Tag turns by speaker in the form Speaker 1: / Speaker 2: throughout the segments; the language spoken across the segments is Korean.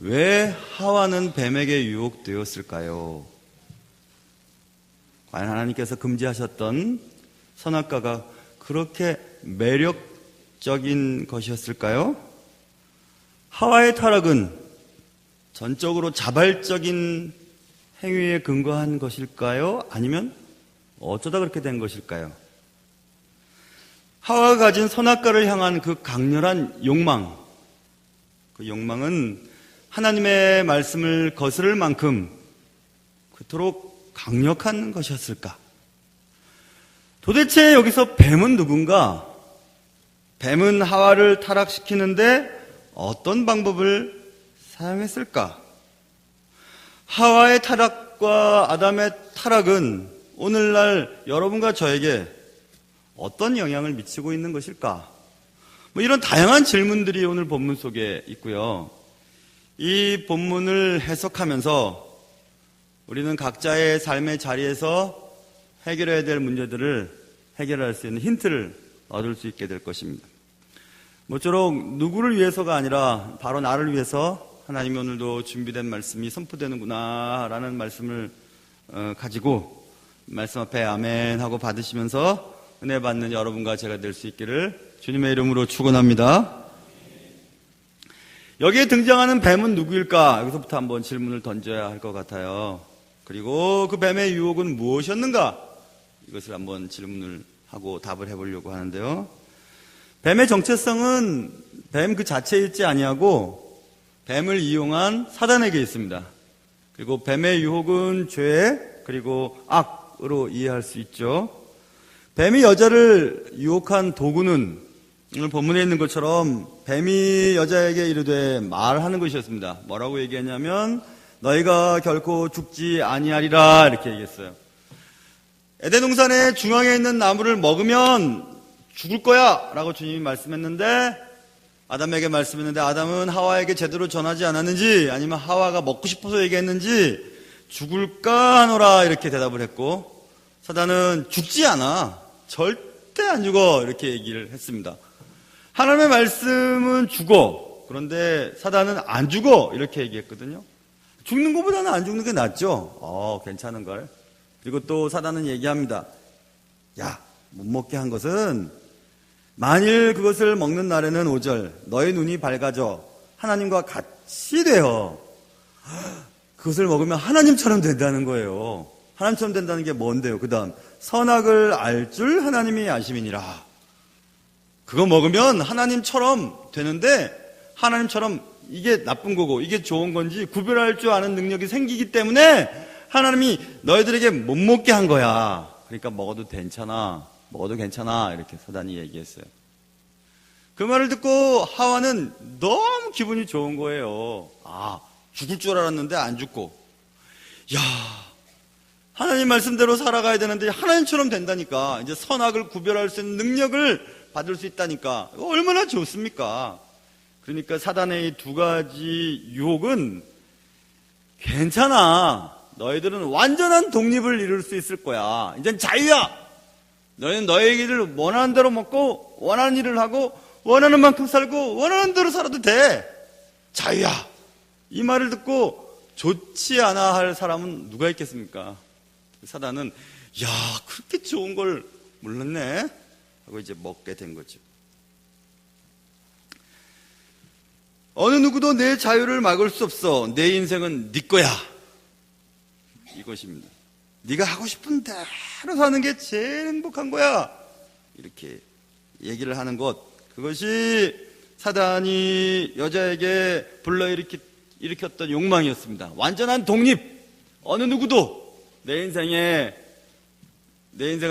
Speaker 1: 왜 하와는 뱀에게 유혹되었을까요? 과연 하나님께서 금지하셨던 선악과가 그렇게 매력적인 것이었을까요? 하와의 타락은 전적으로 자발적인 행위에 근거한 것일까요? 아니면 어쩌다 그렇게 된 것일까요? 하와가 가진 선악과를 향한 그 강렬한 욕망, 그 욕망은 하나님의 말씀을 거스를 만큼 그토록 강력한 것이었을까? 도대체 여기서 뱀은 누군가? 뱀은 하와를 타락시키는데 어떤 방법을 사용했을까? 하와의 타락과 아담의 타락은 오늘날 여러분과 저에게 어떤 영향을 미치고 있는 것일까? 이런 다양한 질문들이 오늘 본문 속에 있고요. 이 본문을 해석하면서 우리는 각자의 삶의 자리에서 해결해야 될 문제들을 해결할 수 있는 힌트를 얻을 수 있게 될 것입니다. 모쪼록 누구를 위해서가 아니라 바로 나를 위해서 하나님이 오늘도 준비된 말씀이 선포되는구나 라는 말씀을 가지고 말씀 앞에 아멘 하고 받으시면서 은혜 받는 여러분과 제가 될 수 있기를 주님의 이름으로 축원합니다. 여기에 등장하는 뱀은 누구일까? 여기서부터 한번 질문을 던져야 할 것 같아요. 그리고 그 뱀의 유혹은 무엇이었는가? 이것을 한번 질문을 하고 답을 해보려고 하는데요. 뱀의 정체성은 뱀 그 자체에 있지 아니하고 뱀을 이용한 사단에게 있습니다. 그리고 뱀의 유혹은 죄 그리고 악으로 이해할 수 있죠. 뱀이 여자를 유혹한 도구는 오늘 본문에 있는 것처럼 뱀이 여자에게 이르되 말하는 것이었습니다. 뭐라고 얘기했냐면 너희가 결코 죽지 아니하리라 이렇게 얘기했어요. 에덴 동산의 중앙에 있는 나무를 먹으면 죽을 거야 라고 주님이 말씀했는데 아담에게 말씀했는데 아담은 하와에게 제대로 전하지 않았는지 아니면 하와가 먹고 싶어서 얘기했는지 죽을까 하노라 이렇게 대답을 했고 사단은 죽지 않아 절대 안 죽어 이렇게 얘기를 했습니다. 하나님의 말씀은 죽어 그런데 사단은 안 죽어 이렇게 얘기했거든요. 죽는 것보다는 안 죽는 게 낫죠. 괜찮은걸. 그리고 또 사단은 얘기합니다. 야, 못 먹게 한 것은 만일 그것을 먹는 날에는 5절 너의 눈이 밝아져 하나님과 같이 되어 그것을 먹으면 하나님처럼 된다는 거예요. 하나님처럼 된다는 게 뭔데요? 그 다음 선악을 알 줄 하나님이 아심이니라. 그거 먹으면 하나님처럼 되는데 하나님처럼 이게 나쁜 거고 이게 좋은 건지 구별할 줄 아는 능력이 생기기 때문에 하나님이 너희들에게 못 먹게 한 거야. 그러니까 먹어도 괜찮아. 먹어도 괜찮아. 이렇게 사단이 얘기했어요. 그 말을 듣고 하와는 너무 기분이 좋은 거예요. 죽을 줄 알았는데 안 죽고. 야, 하나님 말씀대로 살아가야 되는데 하나님처럼 된다니까. 이제 선악을 구별할 수 있는 능력을 받을 수 있다니까. 얼마나 좋습니까? 그러니까 사단의 이 두 가지 유혹은 괜찮아. 너희들은 완전한 독립을 이룰 수 있을 거야. 이젠 자유야. 너희는 너의 길을 원하는 대로 먹고 원하는 일을 하고 원하는 만큼 살고 원하는 대로 살아도 돼. 자유야. 이 말을 듣고 좋지 않아 할 사람은 누가 있겠습니까? 사단은 야 그렇게 좋은 걸 몰랐네 하고 이제 먹게 된 거죠. 어느 누구도 내 자유를 막을 수 없어. 내 인생은 네 거야. 이것입니다. 네가 하고 싶은 대로 사는 게 제일 행복한 거야. 이렇게 얘기를 하는 것. 그것이 사단이 여자에게 불러일으켰던 욕망이었습니다. 완전한 독립. 어느 누구도 내 인생을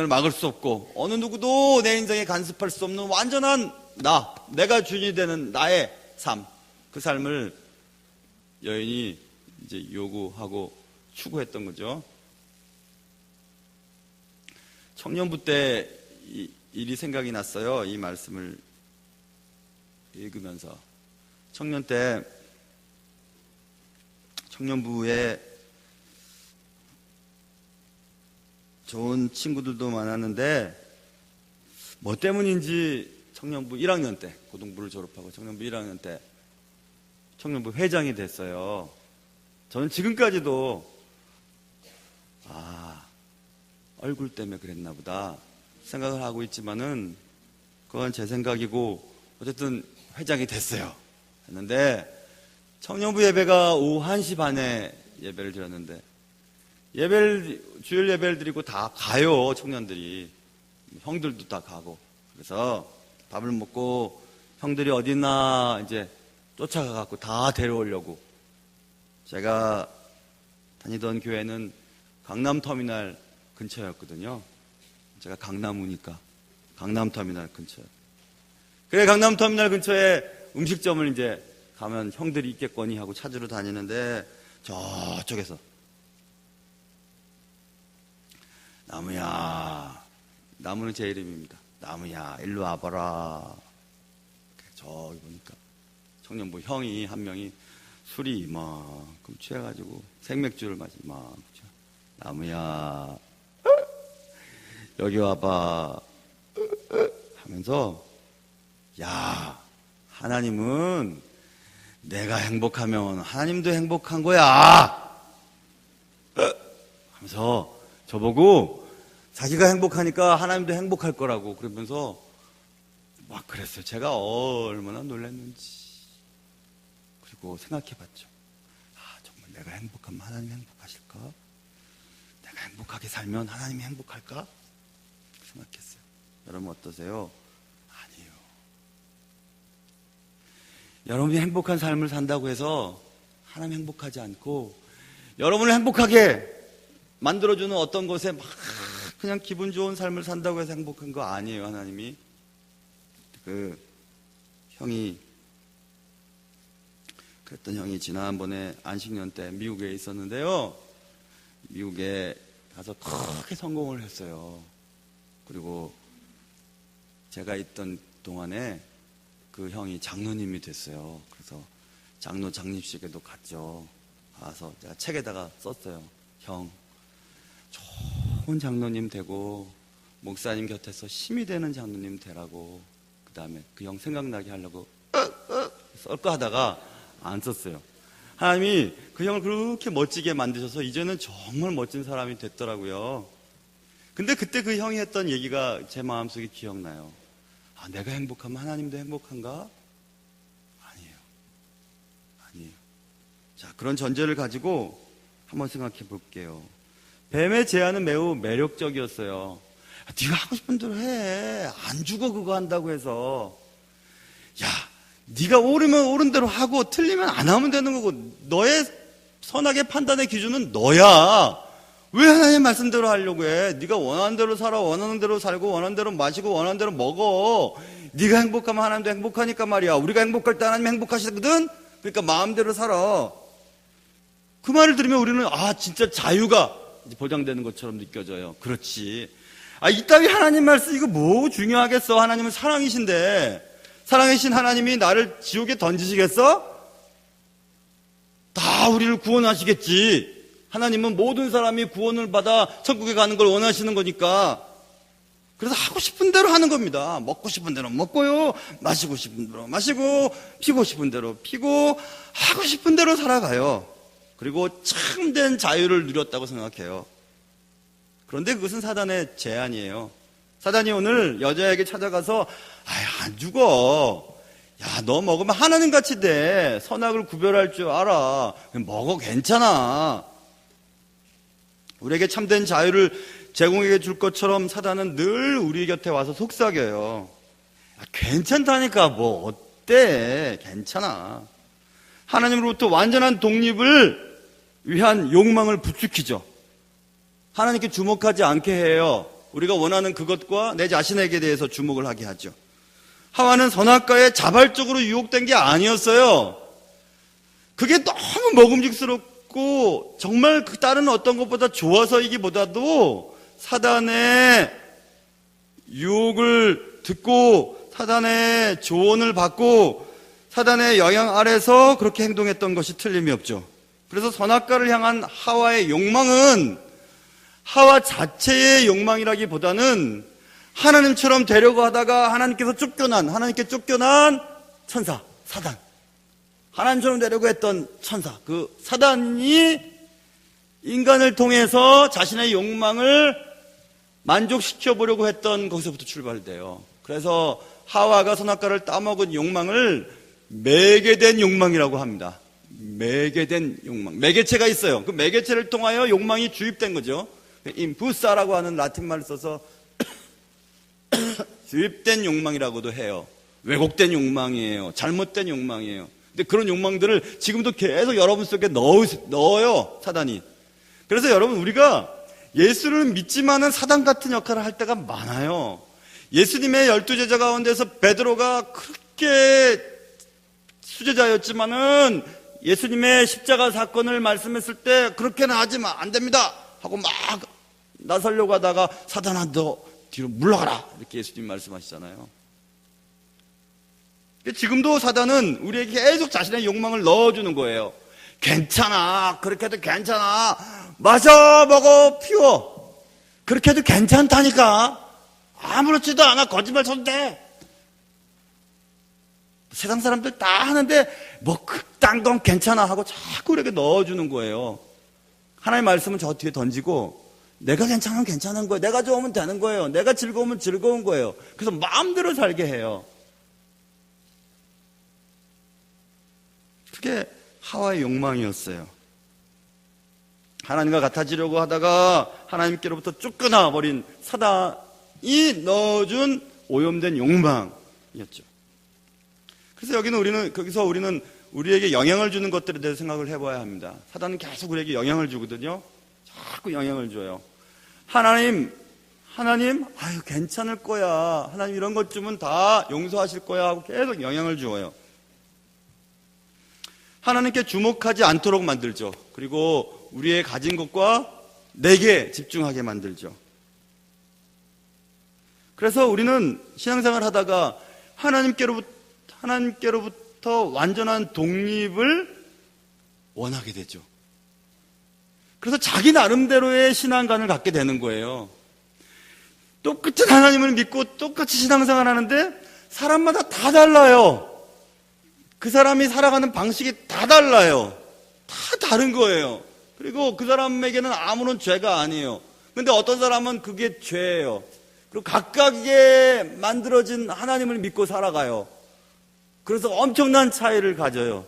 Speaker 1: 막을 수 없고 어느 누구도 내 인생에 간섭할 수 없는 완전한 내가 주인이 되는 나의 삶. 그 삶을 여인이 이제 요구하고 추구했던 거죠. 청년부 때 이 일이 생각이 났어요. 이 말씀을 읽으면서 청년 때 청년부에 좋은 친구들도 많았는데 뭐 때문인지 청년부 1학년 때 고등부를 졸업하고 청년부 1학년 때 청년부 회장이 됐어요. 저는 지금까지도 얼굴 때문에 그랬나 보다 생각을 하고 있지만은 그건 제 생각이고 어쨌든 회장이 됐어요. 했는데 청년부 예배가 오후 1시 반에 예배를 드렸는데 주일 예배를 드리고 다 가요. 청년들이 형들도 다 가고 그래서 밥을 먹고 형들이 어디 있나 이제 쫓아가 갖고 다 데려오려고 제가 다니던 교회는 강남터미널 근처였거든요. 제가 강남우니까 강남터미널 근처요. 그래 강남터미널 근처에 음식점을 이제 가면 형들이 있겠거니 하고 찾으러 다니는데 저쪽에서 나무야, 나무는 제 이름입니다. 나무야 일로 와봐라. 저기 보니까 청년부 형이 한 명이 술이 이만큼 취해가지고 생맥주를 마시 이만큼 취해. 나무야 여기 와봐 하면서 야 하나님은 내가 행복하면 하나님도 행복한 거야 하면서 저보고 자기가 행복하니까 하나님도 행복할 거라고 그러면서 막 그랬어요. 제가 얼마나 놀랐는지. 그리고 생각해봤죠. 정말 내가 행복하면 하나님 행복하실까? 내가 행복하게 살면 하나님이 행복할까? 생각했어요. 여러분 어떠세요? 아니에요. 여러분이 행복한 삶을 산다고 해서 하나님 행복하지 않고 여러분을 행복하게 만들어주는 어떤 것에 막 그냥 기분 좋은 삶을 산다고 해서 행복한 거 아니에요. 하나님이 그랬던 형이 지난번에 안식년 때 미국에 있었는데요. 미국에 가서 크게 성공을 했어요. 그리고 제가 있던 동안에 그 형이 장로님이 됐어요. 그래서 장로 장립식에도 갔죠. 가서 제가 책에다가 썼어요. 형, 좋은 장로님 되고 목사님 곁에서 힘이 되는 장로님 되라고. 그 다음에 그 형 생각나게 하려고 쓸까 하다가 안 썼어요. 하나님이 그 형을 그렇게 멋지게 만드셔서 이제는 정말 멋진 사람이 됐더라고요. 근데 그때 그 형이 했던 얘기가 제 마음속에 기억나요. 내가 행복하면 하나님도 행복한가? 아니에요. 자, 그런 전제를 가지고 한번 생각해 볼게요. 뱀의 제안은 매우 매력적이었어요. 네가 하고 싶은 대로 해. 안 죽어 그거 한다고 해서. 야, 네가 옳으면 옳은 대로 하고 틀리면 안 하면 되는 거고 너의 선악의 판단의 기준은 너야. 왜 하나님 말씀대로 하려고 해? 네가 원하는 대로 살아. 원하는 대로 살고 원하는 대로 마시고 원하는 대로 먹어. 네가 행복하면 하나님도 행복하니까 말이야. 우리가 행복할 때 하나님 행복하시거든. 그러니까 마음대로 살아. 그 말을 들으면 우리는 진짜 자유가 보장되는 것처럼 느껴져요. 그렇지. 이따위 하나님 말씀 이거 뭐 중요하겠어. 하나님은 사랑이신데 사랑이신 하나님이 나를 지옥에 던지시겠어? 다 우리를 구원하시겠지. 하나님은 모든 사람이 구원을 받아 천국에 가는 걸 원하시는 거니까. 그래서 하고 싶은 대로 하는 겁니다. 먹고 싶은 대로 먹고요. 마시고 싶은 대로 마시고 피고 싶은 대로 피고 하고 싶은 대로 살아가요. 그리고 참된 자유를 누렸다고 생각해요. 그런데 그것은 사단의 제안이에요. 사단이 오늘 여자에게 찾아가서 안 죽어. 야, 너 먹으면 하나님같이 돼. 선악을 구별할 줄 알아. 먹어, 괜찮아. 우리에게 참된 자유를 제공해 줄 것처럼 사단은 늘 우리 곁에 와서 속삭여요. 괜찮다니까 뭐 어때? 괜찮아. 하나님으로부터 완전한 독립을 위한 욕망을 부추기죠. 하나님께 주목하지 않게 해요. 우리가 원하는 그것과 내 자신에게 대해서 주목을 하게 하죠. 하와는 선악과에 자발적으로 유혹된 게 아니었어요. 그게 너무 먹음직스럽고 정말 그 다른 어떤 것보다 좋아서이기보다도 사단의 유혹을 듣고 사단의 조언을 받고 사단의 영향 아래서 그렇게 행동했던 것이 틀림이 없죠. 그래서 선악과를 향한 하와의 욕망은 하와 자체의 욕망이라기보다는 하나님처럼 되려고 하다가 하나님께 쫓겨난 천사, 사단. 하나님처럼 되려고 했던 천사, 그 사단이 인간을 통해서 자신의 욕망을 만족시켜 보려고 했던 거기서부터 출발돼요. 그래서 하와가 선악과를 따먹은 욕망을 매개된 욕망이라고 합니다. 매개된 욕망. 매개체가 있어요. 그 매개체를 통하여 욕망이 주입된 거죠. 임부사라고 하는 라틴 말을 써서 주입된 욕망이라고도 해요. 왜곡된 욕망이에요. 잘못된 욕망이에요. 근데 그런 욕망들을 지금도 계속 여러분 속에 넣어요, 사단이. 그래서 여러분, 우리가 예수를 믿지만은 사단 같은 역할을 할 때가 많아요. 예수님의 12제자 가운데서 베드로가 그렇게 수제자였지만은 예수님의 십자가 사건을 말씀했을 때 그렇게는 하지만 안 됩니다 하고 막 나서려고 하다가 사단아, 너 뒤로 물러가라, 이렇게 예수님 말씀하시잖아요. 지금도 사단은 우리에게 계속 자신의 욕망을 넣어주는 거예요. 괜찮아, 그렇게 해도 괜찮아, 마셔 먹어 피워, 그렇게 해도 괜찮다니까, 아무렇지도 않아, 거짓말 쳐도 돼. 세상 사람들 다 하는데 뭐 그딴 건 괜찮아 하고 자꾸 우리에게 넣어주는 거예요. 하나님의 말씀은 저 뒤에 던지고 내가 괜찮으면 괜찮은 거예요. 내가 좋으면 되는 거예요. 내가 즐거우면 즐거운 거예요. 그래서 마음대로 살게 해요. 그게 하와의 욕망이었어요. 하나님과 같아지려고 하다가 하나님께로부터 쫓겨나버린 사단이 넣어준 오염된 욕망이었죠. 그래서 거기서 우리는 우리에게 영향을 주는 것들에 대해서 생각을 해봐야 합니다. 사단은 계속 우리에게 영향을 주거든요. 자꾸 영향을 줘요. 하나님, 아유, 괜찮을 거야. 하나님 이런 것 주면 다 용서하실 거야 하고 계속 영향을 주어요. 하나님께 주목하지 않도록 만들죠. 그리고 우리의 가진 것과 내게 집중하게 만들죠. 그래서 우리는 신앙생활 하다가 하나님께로부터 완전한 독립을 원하게 되죠. 그래서 자기 나름대로의 신앙관을 갖게 되는 거예요. 똑같은 하나님을 믿고 똑같이 신앙생활 하는데 사람마다 다 달라요. 그 사람이 살아가는 방식이 다 달라요. 다 다른 거예요. 그리고 그 사람에게는 아무런 죄가 아니에요. 근데 어떤 사람은 그게 죄예요. 그리고 각각의 만들어진 하나님을 믿고 살아가요. 그래서 엄청난 차이를 가져요.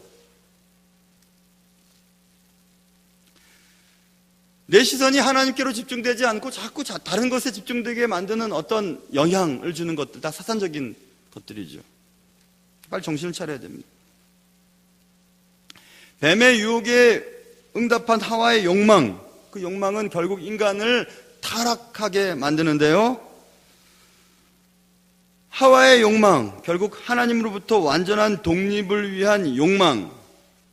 Speaker 1: 내 시선이 하나님께로 집중되지 않고 자꾸 다른 것에 집중되게 만드는 어떤 영향을 주는 것들, 다 사탄적인 것들이죠. 빨리 정신을 차려야 됩니다. 뱀의 유혹에 응답한 하와의 욕망, 그 욕망은 결국 인간을 타락하게 만드는데요. 하와의 욕망, 결국 하나님으로부터 완전한 독립을 위한 욕망,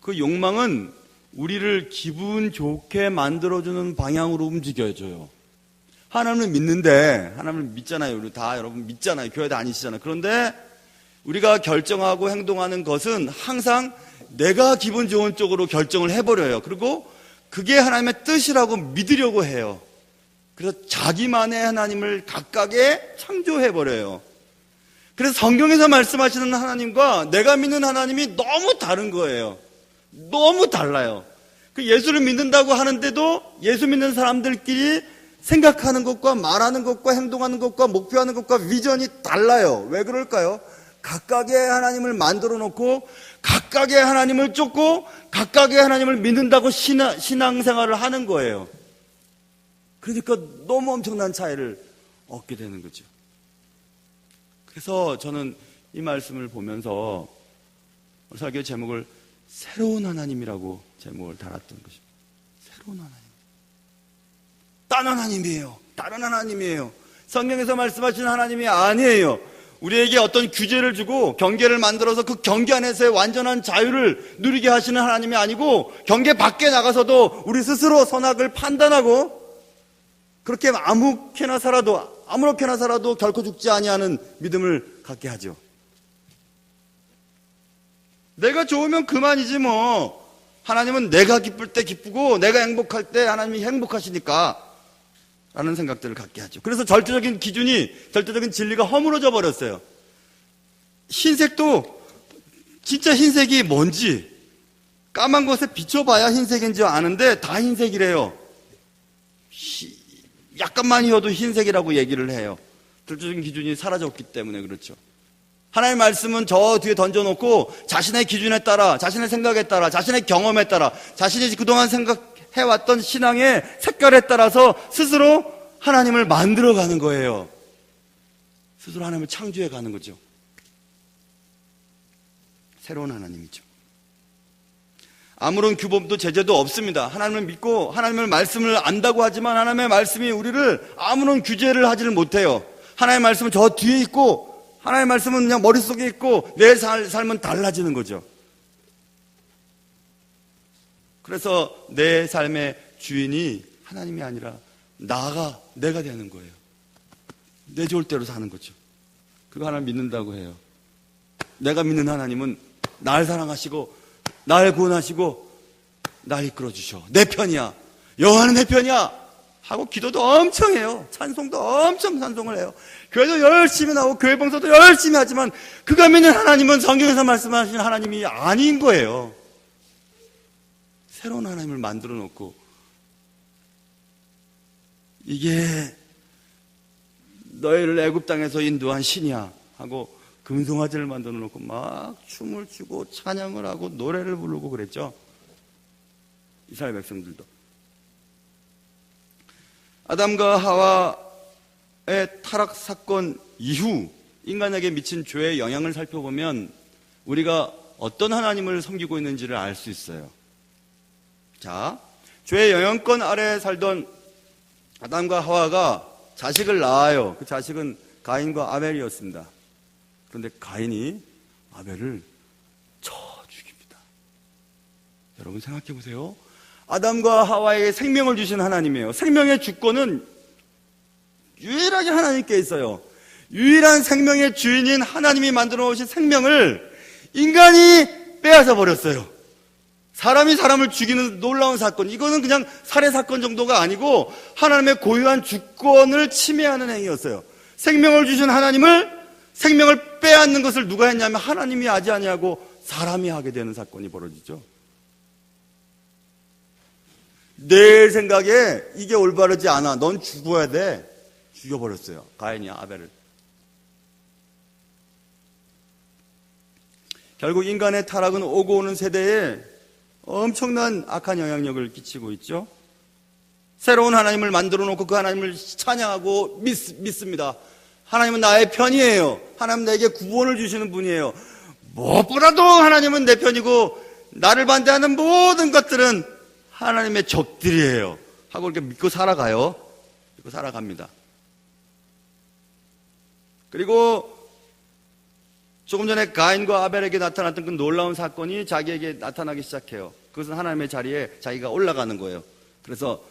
Speaker 1: 그 욕망은 우리를 기분 좋게 만들어주는 방향으로 움직여줘요. 하나님을 믿는데, 하나님을 믿잖아요. 우리 다 여러분 믿잖아요. 교회 다니시잖아요. 그런데 우리가 결정하고 행동하는 것은 항상 내가 기분 좋은 쪽으로 결정을 해버려요. 그리고 그게 하나님의 뜻이라고 믿으려고 해요. 그래서 자기만의 하나님을 각각의 창조해버려요. 그래서 성경에서 말씀하시는 하나님과 내가 믿는 하나님이 너무 다른 거예요. 너무 달라요. 그 예수를 믿는다고 하는데도 예수 믿는 사람들끼리 생각하는 것과 말하는 것과 행동하는 것과 목표하는 것과 비전이 달라요. 왜 그럴까요? 각각의 하나님을 만들어 놓고 각각의 하나님을 쫓고 각각의 하나님을 믿는다고 신앙생활을 하는 거예요. 그러니까 너무 엄청난 차이를 얻게 되는 거죠. 그래서 저는 이 말씀을 보면서 설교 제목을 새로운 하나님이라고 제목을 달았던 것입니다. 새로운 하나님. 딴 하나님이에요. 다른 하나님이에요. 성경에서 말씀하시는 하나님이 아니에요. 우리에게 어떤 규제를 주고 경계를 만들어서 그 경계 안에서의 완전한 자유를 누리게 하시는 하나님이 아니고 경계 밖에 나가서도 우리 스스로 선악을 판단하고 그렇게 아무렇게나 살아도 결코 죽지 아니하는 믿음을 갖게 하죠. 내가 좋으면 그만이지 뭐. 하나님은 내가 기쁠 때 기쁘고 내가 행복할 때 하나님이 행복하시니까 라는 생각들을 갖게 하죠. 그래서 절대적인 진리가 허물어져 버렸어요. 흰색도 진짜 흰색이 뭔지, 까만 것에 비춰봐야 흰색인 줄 아는데 다 흰색이래요. 약간만 휘어도 흰색이라고 얘기를 해요. 절대적인 기준이 사라졌기 때문에 그렇죠. 하나님의 말씀은 저 뒤에 던져놓고 자신의 기준에 따라, 자신의 생각에 따라, 자신의 경험에 따라, 자신이 그동안 생각해왔던 신앙의 색깔에 따라서 스스로 하나님을 만들어가는 거예요. 스스로 하나님을 창조해가는 거죠. 새로운 하나님이죠. 아무런 규범도 제재도 없습니다. 하나님을 믿고 하나님의 말씀을 안다고 하지만 하나님의 말씀이 우리를 아무런 규제를 하지를 못해요. 하나님의 말씀은 저 뒤에 있고 하나님의 말씀은 그냥 머릿속에 있고 내 삶은 달라지는 거죠. 그래서 내 삶의 주인이 하나님이 아니라 내가 되는 거예요. 내 좋을 대로 사는 거죠. 그거 하나님 믿는다고 해요. 내가 믿는 하나님은 날 사랑하시고 날 구원하시고 날 이끌어 주셔. 내 편이야. 여호와는 내 편이야. 하고 기도도 엄청 해요. 찬송도 엄청 찬송을 해요. 교회도 열심히 나오고 교회 봉사도 열심히 하지만 그가 믿는 하나님은 성경에서 말씀하신 하나님이 아닌 거예요. 새로운 하나님을 만들어 놓고 이게 너희를 애굽 땅에서 인도한 신이야 하고 금송아지를 만들어 놓고 막 춤을 추고 찬양을 하고 노래를 부르고 그랬죠. 이스라엘 백성들도. 아담과 하와의 타락 사건 이후 인간에게 미친 죄의 영향을 살펴보면 우리가 어떤 하나님을 섬기고 있는지를 알 수 있어요. 자, 죄의 영향권 아래에 살던 아담과 하와가 자식을 낳아요. 그 자식은 가인과 아벨이었습니다. 그런데 가인이 아벨을 쳐 죽입니다. 여러분 생각해 보세요. 아담과 하와에게 생명을 주신 하나님이에요. 생명의 주권은 유일하게 하나님께 있어요. 유일한 생명의 주인인 하나님이 만들어 놓으신 생명을 인간이 빼앗아 버렸어요. 사람이 사람을 죽이는 놀라운 사건, 이거는 그냥 살해 사건 정도가 아니고 하나님의 고유한 주권을 침해하는 행위였어요. 생명을 주신 하나님을 생명을 빼앗는 것을 누가 했냐면 하나님이 하지 아니하고 사람이 하게 되는 사건이 벌어지죠. 내 생각에 이게 올바르지 않아. 넌 죽어야 돼. 죽여버렸어요. 가인이 아벨을. 결국 인간의 타락은 오고 오는 세대에 엄청난 악한 영향력을 끼치고 있죠. 새로운 하나님을 만들어 놓고 그 하나님을 찬양하고 믿습니다. 하나님은 나의 편이에요. 하나님은 내게 구원을 주시는 분이에요. 무엇보다도 하나님은 내 편이고 나를 반대하는 모든 것들은 하나님의 적들이에요. 하고 이렇게 믿고 살아가요. 믿고 살아갑니다. 그리고 조금 전에 가인과 아벨에게 나타났던 그 놀라운 사건이 자기에게 나타나기 시작해요. 그것은 하나님의 자리에 자기가 올라가는 거예요. 그래서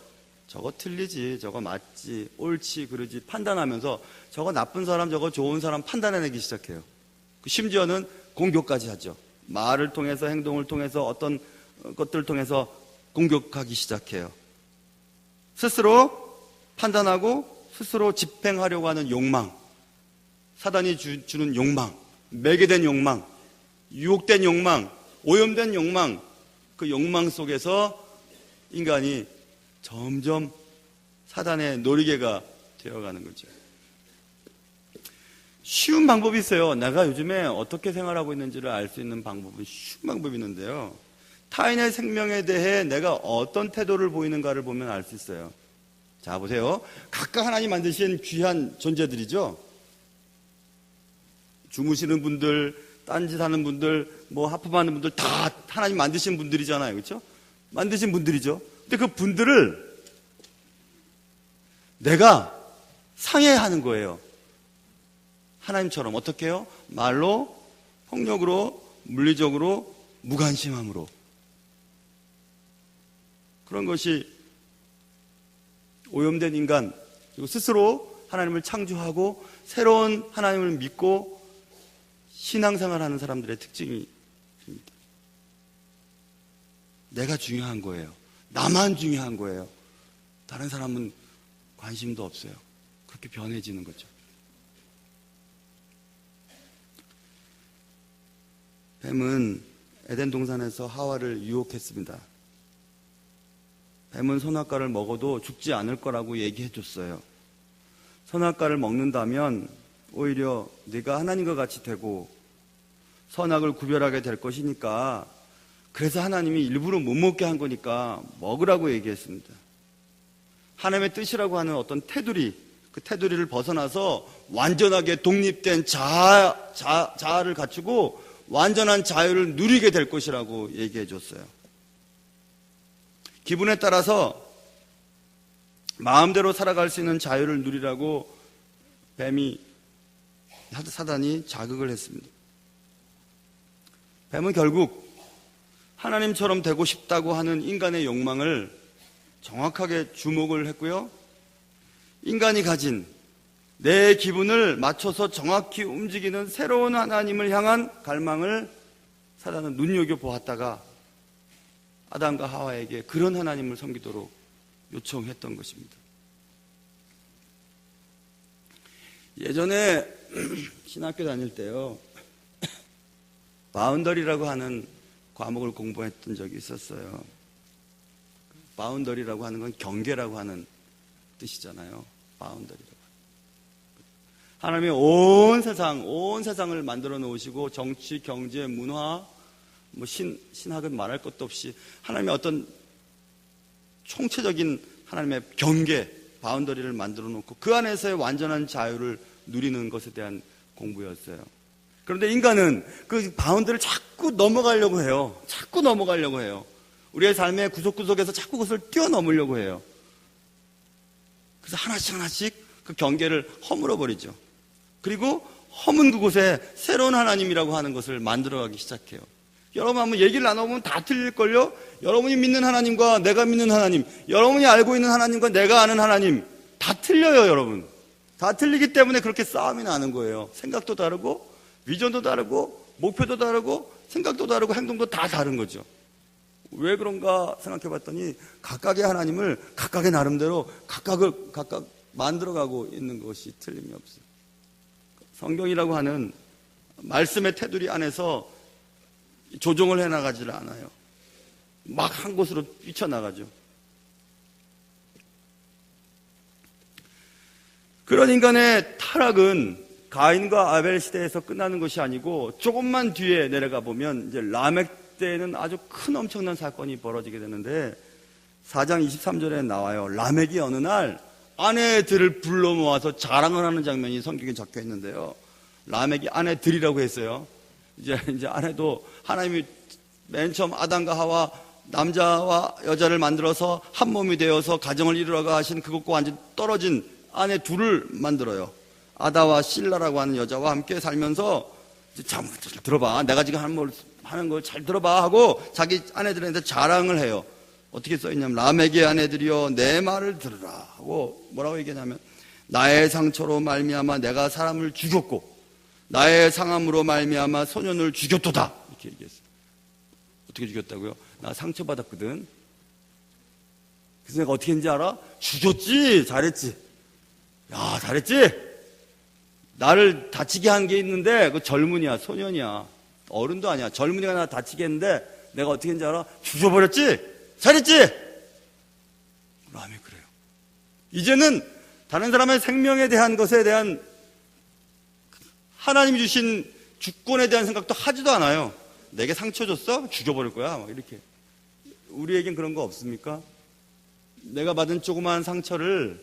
Speaker 1: 저거 틀리지, 저거 맞지, 옳지, 그러지 판단하면서 저거 나쁜 사람, 저거 좋은 사람 판단해내기 시작해요. 심지어는 공격까지 하죠. 말을 통해서, 행동을 통해서, 어떤 것들을 통해서 공격하기 시작해요. 스스로 판단하고 스스로 집행하려고 하는 욕망, 사단이 주는 욕망, 매개된 욕망, 유혹된 욕망, 오염된 욕망, 그 욕망 속에서 인간이 점점 사단의 놀이개가 되어가는 거죠. 쉬운 방법이 있어요. 내가 요즘에 어떻게 생활하고 있는지를 알 수 있는 방법은 쉬운 방법이 있는데요. 타인의 생명에 대해 내가 어떤 태도를 보이는가를 보면 알 수 있어요. 자, 보세요. 각각 하나님 만드신 귀한 존재들이죠. 주무시는 분들, 딴짓하는 분들, 하품하는 분들 다 하나님 만드신 분들이잖아요. 그렇죠? 만드신 분들이죠. 근데 그 분들을 내가 상해하는 거예요. 하나님처럼 어떻게 해요? 말로, 폭력으로, 물리적으로, 무관심함으로. 그런 것이 오염된 인간, 그리고 스스로 하나님을 창조하고 새로운 하나님을 믿고 신앙생활하는 사람들의 특징입니다. 내가 중요한 거예요. 나만 중요한 거예요. 다른 사람은 관심도 없어요. 그렇게 변해지는 거죠. 뱀은 에덴 동산에서 하와를 유혹했습니다. 뱀은 선악과를 먹어도 죽지 않을 거라고 얘기해 줬어요. 선악과를 먹는다면 오히려 네가 하나님과 같이 되고 선악을 구별하게 될 것이니까, 그래서 하나님이 일부러 못 먹게 한 거니까 먹으라고 얘기했습니다. 하나님의 뜻이라고 하는 어떤 테두리, 그 테두리를 벗어나서 완전하게 독립된 자아를 갖추고 완전한 자유를 누리게 될 것이라고 얘기해 줬어요. 기분에 따라서 마음대로 살아갈 수 있는 자유를 누리라고 사단이 자극을 했습니다. 뱀은 결국 하나님처럼 되고 싶다고 하는 인간의 욕망을 정확하게 주목을 했고요. 인간이 가진 내 기분을 맞춰서 정확히 움직이는 새로운 하나님을 향한 갈망을 사단은 눈여겨보았다가 아담과 하와에게 그런 하나님을 섬기도록 요청했던 것입니다. 예전에 신학교 다닐 때요, 바운더리라고 하는 과목을 공부했던 적이 있었어요. 바운더리라고 하는 건 경계라고 하는 뜻이잖아요. 바운더리라고. 하나님이 온 세상을 만들어 놓으시고 정치, 경제, 문화, 신학은 말할 것도 없이 하나님의 어떤 총체적인 하나님의 경계, 바운더리를 만들어 놓고 그 안에서의 완전한 자유를 누리는 것에 대한 공부였어요. 그런데 인간은 그 바운더리를 자꾸 넘어가려고 해요. 우리의 삶의 구석구석에서 자꾸 그것을 뛰어넘으려고 해요. 그래서 하나씩 그 경계를 허물어 버리죠. 그리고 허문 그곳에 새로운 하나님이라고 하는 것을 만들어가기 시작해요. 여러분 한번 얘기를 나눠보면 다 틀릴걸요? 여러분이 믿는 하나님과 내가 믿는 하나님, 여러분이 알고 있는 하나님과 내가 아는 하나님, 다 틀려요, 여러분. 다 틀리기 때문에 그렇게 싸움이 나는 거예요. 생각도 다르고, 비전도 다르고, 목표도 다르고, 생각도 다르고, 행동도 다 다른 거죠. 왜 그런가 생각해 봤더니 각각의 하나님을 각각의 나름대로 각각 만들어가고 있는 것이 틀림이 없어요. 성경이라고 하는 말씀의 테두리 안에서 조정을 해나가지를 않아요. 막 한 곳으로 뛰쳐나가죠. 그런 인간의 타락은 가인과 아벨 시대에서 끝나는 것이 아니고 조금만 뒤에 내려가 보면 이제 라멕 때에는 아주 큰 엄청난 사건이 벌어지게 되는데 4장 23절에 나와요. 라멕이 어느 날 아내들을 불러 모아서 자랑을 하는 장면이 성경에 적혀 있는데요. 라멕이 아내들이라고 했어요. 이제 아내도 하나님이 맨 처음 아담과 하와 남자와 여자를 만들어서 한 몸이 되어서 가정을 이루라고 하신 그것과 완전 떨어진 아내 둘을 만들어요. 아다와 실라라고 하는 여자와 함께 살면서 참 들어봐, 내가 지금 하는 걸 잘 들어봐 하고 자기 아내들한테 자랑을 해요. 어떻게 써있냐면 라멕의 아내들이여 내 말을 들으라 하고 뭐라고 얘기하냐면 나의 상처로 말미암아 내가 사람을 죽였고 나의 상함으로 말미암아 소년을 죽였도다 이렇게 얘기했어요. 어떻게 죽였다고요? 나 상처받았거든. 그래서 내가 어떻게 했는지 알아? 죽였지. 잘했지. 야, 잘했지. 나를 다치게 한 게 있는데 그 젊은이야, 소년이야, 어른도 아니야. 젊은이가 나 다치게 했는데 내가 어떻게 했는지 알아? 죽여버렸지. 잘했지. 라멕이 그래요. 이제는 다른 사람의 생명에 대한 것에 대한 하나님이 주신 주권에 대한 생각도 하지도 않아요. 내게 상처 줬어? 죽여버릴 거야. 막 이렇게. 우리에겐 그런 거 없습니까? 내가 받은 조그마한 상처를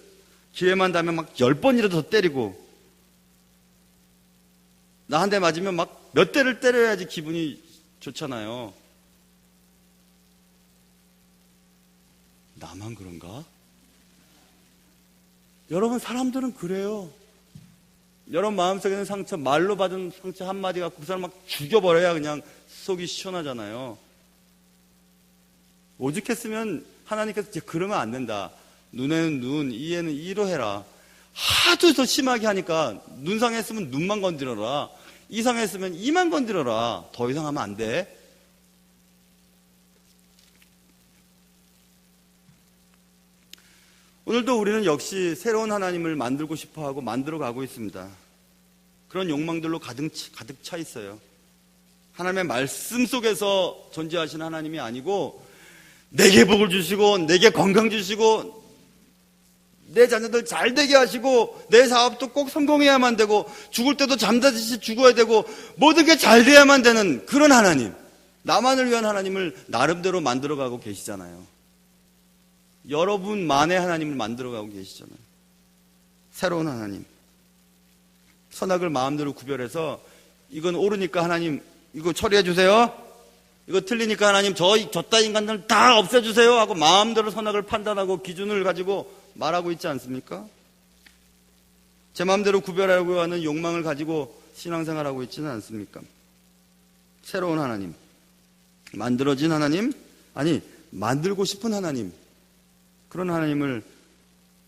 Speaker 1: 기회만 닿으면 막 10번이라도 더 때리고, 나 한 대 맞으면 막 몇 대를 때려야지 기분이 좋잖아요. 나만 그런가? 여러분, 사람들은 그래요. 여러분 마음속에는 상처, 말로 받은 상처 한마디 갖고 그 사람 막 죽여버려야 그냥 속이 시원하잖아요. 오죽했으면 하나님께서 이제 그러면 안 된다. 눈에는 눈, 이에는 이로 해라. 하도 더 심하게 하니까 눈 상했으면 눈만 건드려라. 이 상했으면 이만 건드려라. 더 이상 하면 안 돼. 오늘도 우리는 역시 새로운 하나님을 만들고 싶어하고 만들어가고 있습니다. 그런 욕망들로 가득 차 있어요. 하나님의 말씀 속에서 존재하시는 하나님이 아니고 내게 복을 주시고 내게 건강 주시고 내 자녀들 잘 되게 하시고 내 사업도 꼭 성공해야만 되고 죽을 때도 잠자듯이 죽어야 되고 모든 게 잘 돼야만 되는 그런 하나님, 나만을 위한 하나님을 나름대로 만들어가고 계시잖아요. 여러분만의 하나님을 만들어가고 계시잖아요. 새로운 하나님, 선악을 마음대로 구별해서 이건 옳으니까 하나님 이거 처리해 주세요, 이거 틀리니까 하나님 저따 인간들 다 없애주세요 하고 마음대로 선악을 판단하고 기준을 가지고 말하고 있지 않습니까? 제 마음대로 구별하려고 하는 욕망을 가지고 신앙생활하고 있지는 않습니까? 새로운 하나님, 만들어진 하나님, 아니 만들고 싶은 하나님, 그런 하나님을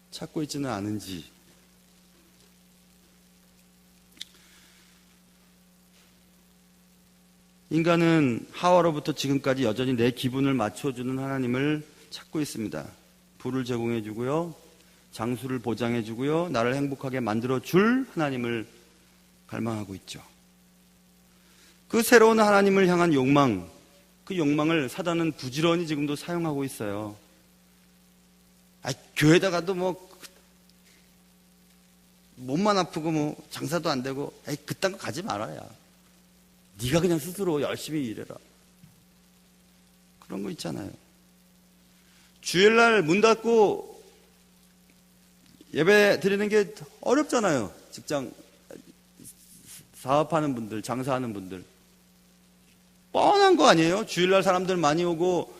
Speaker 1: 찾고 있지는 않은지. 인간은 하와로부터 지금까지 여전히 내 기분을 맞춰주는 하나님을 찾고 있습니다. 불을 제공해 주고요, 장수를 보장해 주고요, 나를 행복하게 만들어 줄 하나님을 갈망하고 있죠. 그 새로운 하나님을 향한 욕망, 그 욕망을 사단은 부지런히 지금도 사용하고 있어요. 교회다가도 몸만 아프고 장사도 안 되고 그딴 거 가지 말아야. 네가 그냥 스스로 열심히 일해라. 그런 거 있잖아요. 주일날 문 닫고 예배 드리는 게 어렵잖아요. 직장 사업하는 분들, 장사하는 분들 뻔한 거 아니에요? 주일날 사람들 많이 오고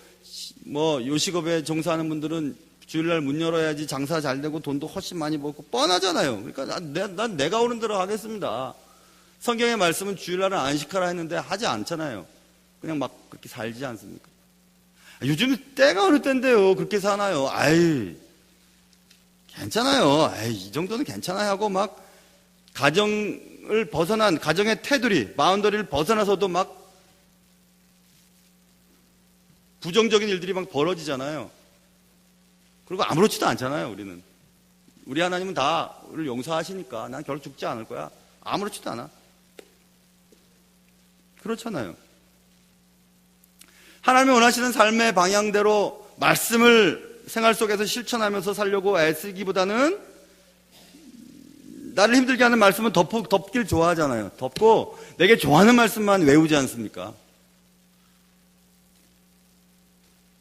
Speaker 1: 요식업에 종사하는 분들은 주일날 문 열어야지 장사 잘 되고 돈도 훨씬 많이 벌고 뻔하잖아요. 그러니까 난 내가 오는 대로 하겠습니다. 성경의 말씀은 주일날은 안식하라 했는데 하지 않잖아요. 그냥 막 그렇게 살지 않습니까? 요즘 때가 어느 때인데요 그렇게 사나요? 괜찮아요. 이 정도는 괜찮아요 하고 막 가정을 벗어난 가정의 테두리, 바운더리를 벗어나서도 막 부정적인 일들이 막 벌어지잖아요. 그리고 아무렇지도 않잖아요. 우리 하나님은 다 우리를 용서하시니까 난 결국 죽지 않을 거야. 아무렇지도 않아. 그렇잖아요. 하나님이 원하시는 삶의 방향대로 말씀을 생활 속에서 실천하면서 살려고 애쓰기보다는 나를 힘들게 하는 말씀은 덮길 좋아하잖아요. 덮고 내게 좋아하는 말씀만 외우지 않습니까?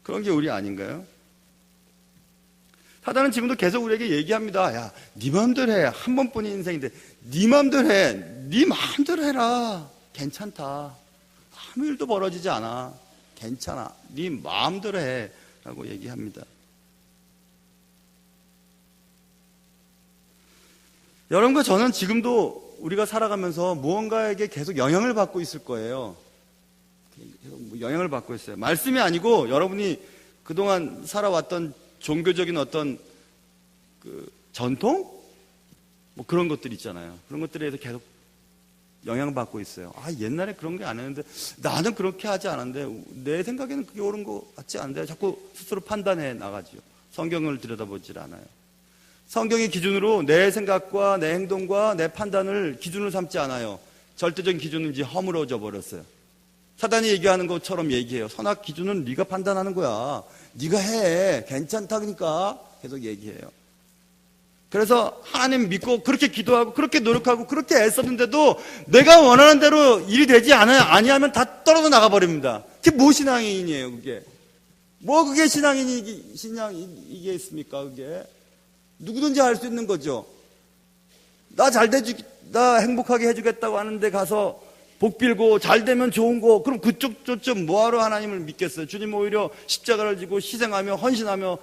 Speaker 1: 그런 게 우리 아닌가요? 사단은 지금도 계속 우리에게 얘기합니다. 야, 네 마음대로 해. 한 번뿐인 인생인데 네 마음대로 해. 네 마음대로 해라. 괜찮다. 아무 일도 벌어지지 않아. 괜찮아. 네 마음대로 해. 라고 얘기합니다. 여러분과 저는 지금도 우리가 살아가면서 무언가에게 계속 영향을 받고 있을 거예요. 영향을 받고 있어요. 말씀이 아니고 여러분이 그동안 살아왔던 종교적인 어떤 전통? 그런 것들 있잖아요. 그런 것들에 대해서 계속 영향받고 있어요. 옛날에 그런 게 안 했는데 나는 그렇게 하지 않았는데 내 생각에는 그게 옳은 것 같지 않은데 자꾸 스스로 판단해 나가죠. 성경을 들여다보질 않아요. 성경의 기준으로 내 생각과 내 행동과 내 판단을 기준으로 삼지 않아요. 절대적인 기준은 이제 허물어져 버렸어요. 사단이 얘기하는 것처럼 얘기해요. 선악 기준은 네가 판단하는 거야. 네가 해. 괜찮다니까 계속 얘기해요. 그래서 하나님 믿고 그렇게 기도하고 그렇게 노력하고 그렇게 애썼는데도 내가 원하는 대로 일이 되지 아니하면 다 떨어져 나가버립니다. 그게 뭐 신앙인이에요, 그게? 그게 신앙이겠습니까, 그게? 누구든지 할 수 있는 거죠. 나 행복하게 해주겠다고 하는데 가서 복 빌고 잘 되면 좋은 거, 그럼 그쪽 저쪽 뭐하러 하나님을 믿겠어요? 주님 오히려 십자가를 지고 희생하며 헌신하며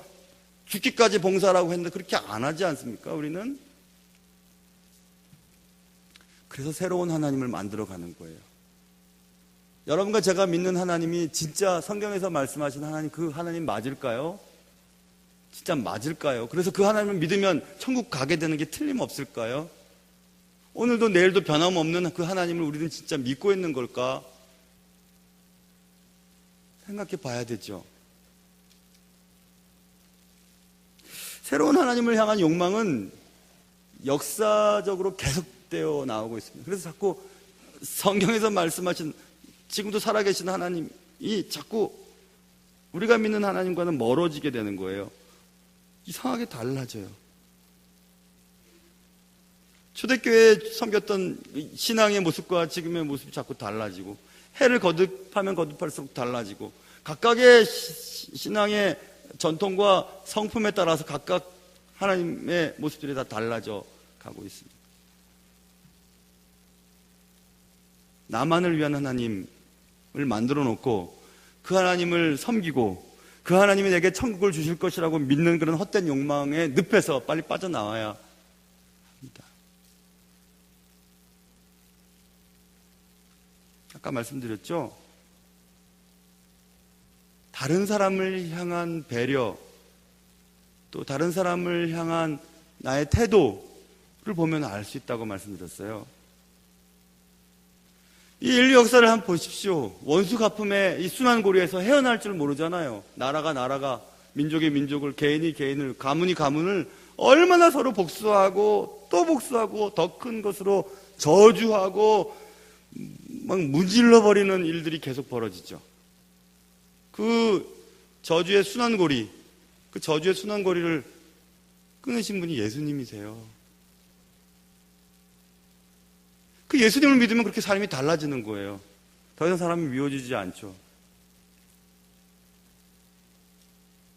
Speaker 1: 죽기까지 봉사라고 했는데 그렇게 안 하지 않습니까? 우리는. 그래서 새로운 하나님을 만들어가는 거예요. 여러분과 제가 믿는 하나님이 진짜 성경에서 말씀하신 하나님, 그 하나님 맞을까요? 진짜 맞을까요? 그래서 그 하나님을 믿으면 천국 가게 되는 게 틀림없을까요? 오늘도 내일도 변함없는 그 하나님을 우리는 진짜 믿고 있는 걸까? 생각해 봐야 되죠. 새로운 하나님을 향한 욕망은 역사적으로 계속되어 나오고 있습니다. 그래서 자꾸 성경에서 말씀하신 지금도 살아계신 하나님이 자꾸 우리가 믿는 하나님과는 멀어지게 되는 거예요. 이상하게 달라져요. 초대교회에 섬겼던 신앙의 모습과 지금의 모습이 자꾸 달라지고, 해를 거듭하면 거듭할수록 달라지고, 각각의 신앙의 전통과 성품에 따라서 각각 하나님의 모습들이 다 달라져 가고 있습니다. 나만을 위한 하나님을 만들어 놓고 그 하나님을 섬기고 그 하나님이 내게 천국을 주실 것이라고 믿는 그런 헛된 욕망에 늪에서 빨리 빠져나와야 합니다. 아까 말씀드렸죠? 다른 사람을 향한 배려, 또 다른 사람을 향한 나의 태도를 보면 알 수 있다고 말씀드렸어요. 이 인류 역사를 한번 보십시오. 원수 갚음의 이 순환고리에서 헤어날 줄 모르잖아요. 나라가 민족이 민족을, 개인이 개인을, 가문이 가문을 얼마나 서로 복수하고 또 복수하고 더 큰 것으로 저주하고 막 문질러버리는 일들이 계속 벌어지죠. 그 저주의 순환고리를 끊으신 분이 예수님이세요. 그 예수님을 믿으면 그렇게 삶이 달라지는 거예요. 더 이상 사람이 미워지지 않죠.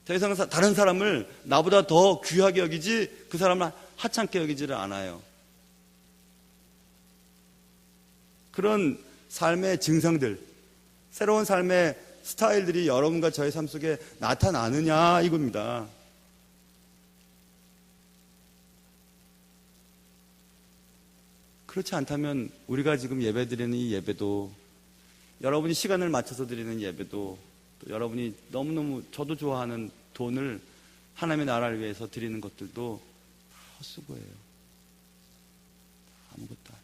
Speaker 1: 더 이상 다른 사람을 나보다 더 귀하게 여기지 그 사람을 하찮게 여기지를 않아요. 그런 삶의 증상들, 새로운 삶의 스타일들이 여러분과 저의 삶 속에 나타나느냐 이겁니다. 그렇지 않다면 우리가 지금 예배 드리는 이 예배도, 여러분이 시간을 맞춰서 드리는 예배도, 또 여러분이 너무너무 저도 좋아하는 돈을 하나님의 나라를 위해서 드리는 것들도 헛수고예요. 아무것도 아니에요.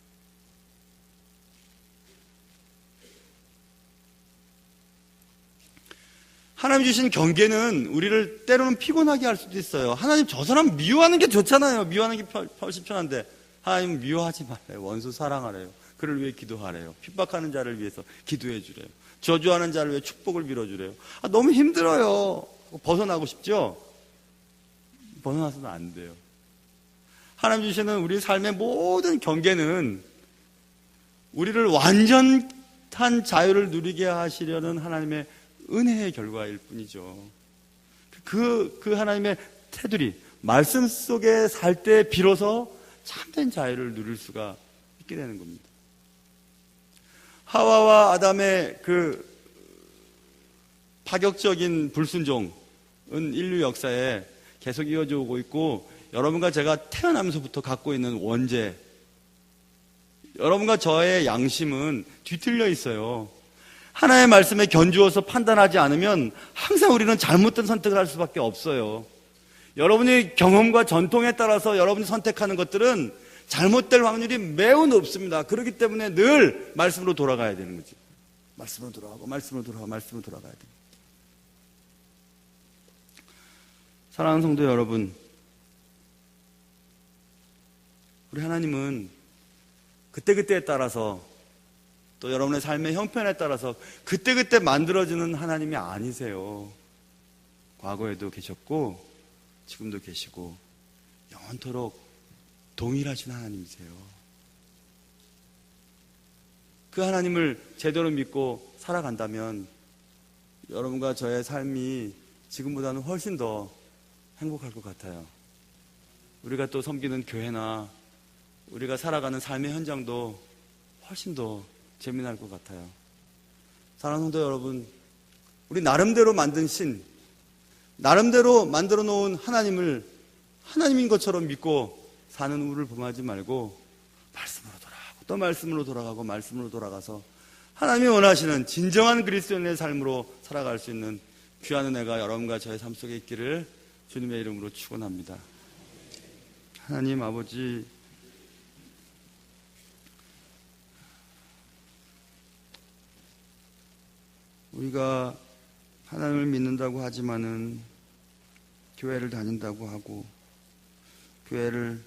Speaker 1: 하나님 주신 경계는 우리를 때로는 피곤하게 할 수도 있어요. 하나님 저 사람 미워하는 게 좋잖아요. 미워하는 게 훨씬 편한데 하나님 미워하지 말래요. 원수 사랑하래요. 그를 위해 기도하래요. 핍박하는 자를 위해서 기도해 주래요. 저주하는 자를 위해 축복을 빌어주래요. 너무 힘들어요. 벗어나고 싶죠? 벗어나서는 안 돼요. 하나님 주시는 우리 삶의 모든 경계는 우리를 완전한 자유를 누리게 하시려는 하나님의 은혜의 결과일 뿐이죠. 그 하나님의 테두리, 말씀 속에 살 때 비로소 참된 자유를 누릴 수가 있게 되는 겁니다. 하와와 아담의 그 파격적인 불순종은 인류 역사에 계속 이어져 오고 있고, 여러분과 제가 태어나면서부터 갖고 있는 원죄, 여러분과 저의 양심은 뒤틀려 있어요. 하나님의 말씀에 견주어서 판단하지 않으면 항상 우리는 잘못된 선택을 할 수밖에 없어요. 여러분의 경험과 전통에 따라서 여러분이 선택하는 것들은 잘못될 확률이 매우 높습니다. 그렇기 때문에 늘 말씀으로 돌아가야 되는 거죠. 말씀으로 돌아가야 돼요. 사랑하는 성도 여러분, 우리 하나님은 그때그때에 따라서, 또 여러분의 삶의 형편에 따라서 그때그때 만들어지는 하나님이 아니세요. 과거에도 계셨고 지금도 계시고 영원토록 동일하신 하나님이세요. 그 하나님을 제대로 믿고 살아간다면 여러분과 저의 삶이 지금보다는 훨씬 더 행복할 것 같아요. 우리가 또 섬기는 교회나 우리가 살아가는 삶의 현장도 훨씬 더 재미날 것 같아요. 사랑하는 성도 여러분, 우리 나름대로 만든 신, 나름대로 만들어 놓은 하나님을 하나님인 것처럼 믿고 사는 우리를 범하지 말고 말씀으로 돌아가고 또 말씀으로 돌아가서 하나님이 원하시는 진정한 그리스도인의 삶으로 살아갈 수 있는 귀한 은혜가 여러분과 저의 삶 속에 있기를 주님의 이름으로 축원합니다. 하나님 아버지, 우리가 하나님을 믿는다고 하지만은 교회를 다닌다고 하고 교회를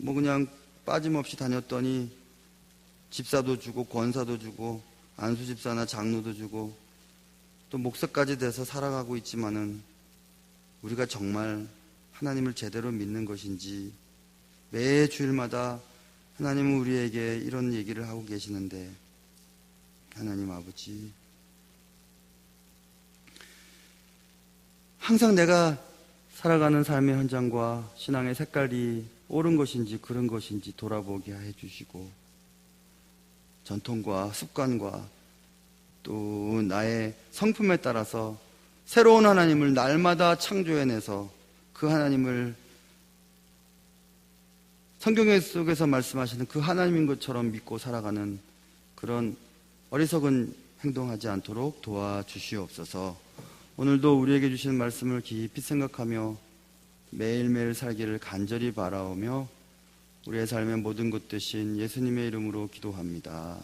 Speaker 1: 그냥 빠짐없이 다녔더니 집사도 주고 권사도 주고 안수 집사나 장로도 주고 또 목사까지 돼서 살아가고 있지만은 우리가 정말 하나님을 제대로 믿는 것인지 매 주일마다 하나님은 우리에게 이런 얘기를 하고 계시는데 하나님 아버지 항상 내가 살아가는 삶의 현장과 신앙의 색깔이 옳은 것인지 그른 것인지 돌아보게 해주시고 전통과 습관과 또 나의 성품에 따라서 새로운 하나님을 날마다 창조해내서 그 하나님을 성경 속에서 말씀하시는 그 하나님인 것처럼 믿고 살아가는 그런 어리석은 행동하지 않도록 도와주시옵소서. 오늘도 우리에게 주시는 말씀을 깊이 생각하며 매일매일 살기를 간절히 바라오며 우리의 삶의 모든 것 되신 예수님의 이름으로 기도합니다.